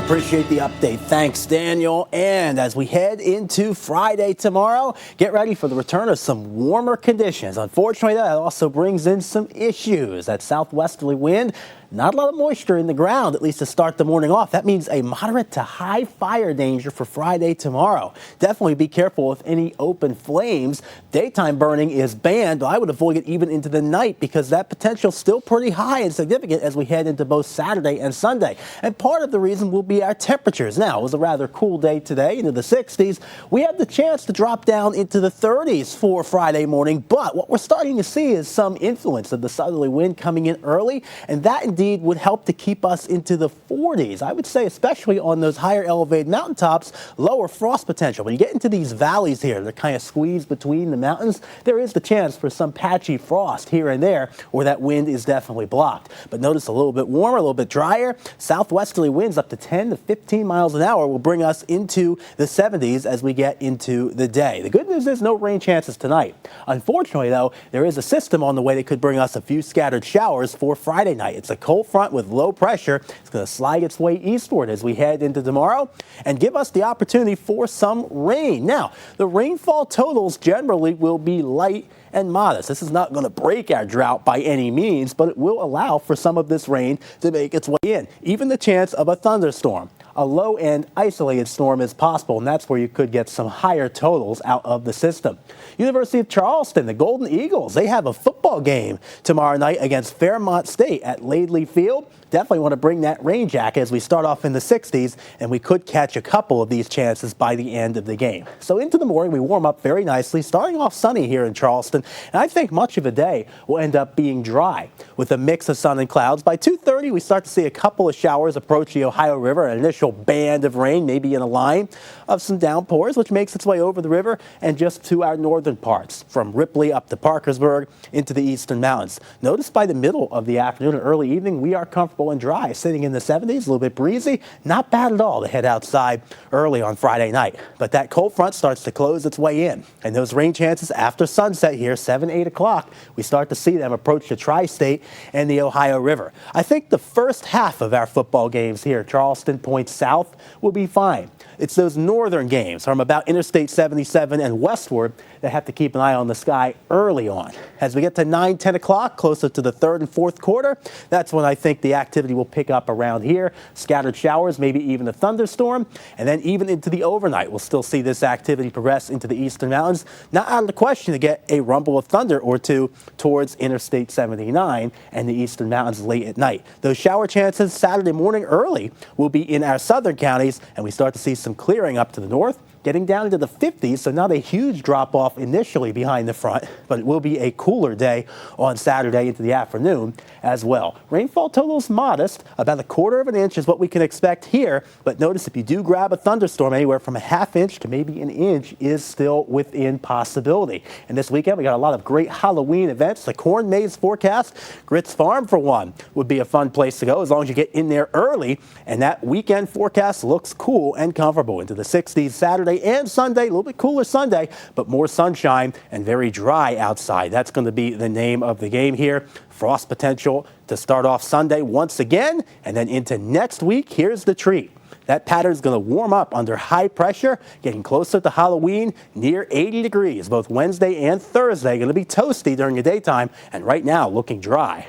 Appreciate the update. Thanks, Daniel. And as we head into Friday tomorrow, get ready for the return of some warmer conditions. Unfortunately, that also brings in some issues. That southwesterly wind, not a lot of moisture in the ground, at least to start the morning off. That means a moderate to high fire danger for Friday tomorrow. Definitely be careful with any open flames. Daytime burning is banned, but I would avoid it even into the night because that potential is still pretty high and significant as we head into both Saturday and Sunday. And part of the reason will be our temperatures. Now, it was a rather cool day today, into the 60s. We have the chance to drop down into the 30s for Friday morning, but what we're starting to see is some influence of the southerly wind coming in early, and that indeed would help to keep us into the 40s. I would say especially on those higher elevated mountaintops, lower frost potential. When you get into these valleys here, they're kind of squeezed between the mountains, there is the chance for some patchy frost here and there where that wind is definitely blocked. But notice a little bit warmer, a little bit drier. Southwesterly winds up to 10 to 15 miles an hour will bring us into the 70s as we get into the day. The good news is no rain chances tonight. Unfortunately, though, there is a system on the way that could bring us a few scattered showers for Friday night. It's a cold front with low pressure. It's going to slide its way eastward as we head into tomorrow and give us the opportunity for some rain. Now, the rainfall totals generally will be light and modest. This is not going to break our drought by any means, but it will allow for some of this rain to make its way in. Even the chance of a thunderstorm. A low-end isolated storm is possible, and that's where you could get some higher totals out of the system. University of Charleston, the Golden Eagles, they have a football game tomorrow night against Fairmont State at Laidley Field. Definitely want to bring that rain jacket as we start off in the 60s, and we could catch a couple of these chances by the end of the game. So into the morning, we warm up very nicely, starting off sunny here in Charleston, and I think much of the day will end up being dry with a mix of sun and clouds. By 2:30, we start to see a couple of showers approach the Ohio River, an initial band of rain, maybe in a line of some downpours, which makes its way over the river and just to our northern parts, from Ripley up to Parkersburg into the eastern mountains. Notice by the middle of the afternoon and early evening, we are comfortable and dry, sitting in the 70s, a little bit breezy. Not bad at all to head outside early on Friday night. But that cold front starts to close its way in, and those rain chances after sunset here, 7, 8 o'clock, we start to see them approach the tri-state and the Ohio River. I think the first half of our football games here, Charleston points south, will be fine. It's those northern games from about Interstate 77 and westward that have to keep an eye on the sky early on. As we get to 9, 10 o'clock, closer to the third and fourth quarter, that's when I think the activity will pick up around here. Scattered showers, maybe even a thunderstorm. And then even into the overnight, we'll still see this activity progress into the eastern mountains. Not out of the question to get a rumble of thunder or two towards Interstate 79 and the eastern mountains late at night. Those shower chances Saturday morning early will be in our southern counties, and we start to see some clearing up to the north, getting down into the 50s, so not a huge drop-off initially behind the front, but it will be a cooler day on Saturday into the afternoon as well. Rainfall totals modest, about 1/4 of an inch is what we can expect here, but notice if you do grab a thunderstorm, anywhere from a 1/2 inch to maybe an inch is still within possibility. And this weekend, we got a lot of great Halloween events. The corn maze forecast, Grits Farm for one, would be a fun place to go as long as you get in there early, and that weekend forecast looks cool and comfortable into the 60s Saturday and Sunday, a little bit cooler Sunday, but more sunshine and very dry outside. That's going to be the name of the game here. Frost potential to start off Sunday once again, and then into next week. Here's the treat. That pattern is going to warm up under high pressure, getting closer to Halloween, near 80 degrees, both Wednesday and Thursday. Going to be toasty during the daytime, and right now looking dry.